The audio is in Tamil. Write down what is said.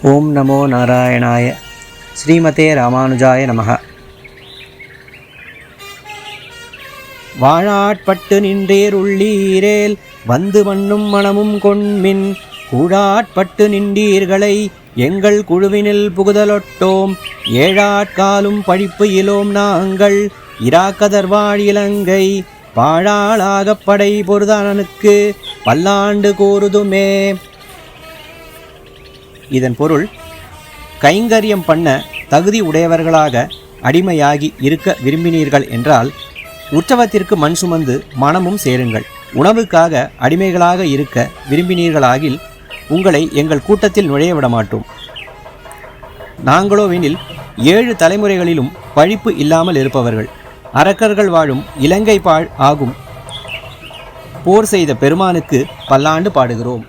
ஓம் நமோ நாராயணாய. ஸ்ரீமதே ராமானுஜாய நமஹ. வாழாட்பட்டு நின்றேருள்ளீரேல் வந்து மண்ணும் மனமும் கொண்மின் கூழாட்பட்டு நின்றீர்களை எங்கள் குழுவினில் புகுதலொட்டோம். ஏழாட்காலும் பழிப்பு இலோம் நாங்கள் இராக்கதர்வாழ் இலங்கை பாழாளாகப் படை பொருதானனுக்கு பல்லாண்டு கூறுதுமே. இதன் பொருள், கைங்கரியம் பண்ண தகுதி உடையவர்களாக அடிமையாகி இருக்க விரும்பினீர்கள் என்றால் உற்சவத்திற்கு மண் சுமந்து மனமும் சேருங்கள். உணவுக்காக அடிமைகளாக இருக்க விரும்பினீர்களாகில் உங்களை எங்கள் கூட்டத்தில் நுழைய விட மாட்டோம். நாங்களோவெனில் 7 தலைமுறைகளிலும் பழிப்பு இல்லாமல் இருப்பவர்கள், அரக்கர்கள் வாழும் இலங்கை பாழ் ஆகும் போர் செய்த பெருமானுக்கு பல்லாண்டு பாடுகிறோம்.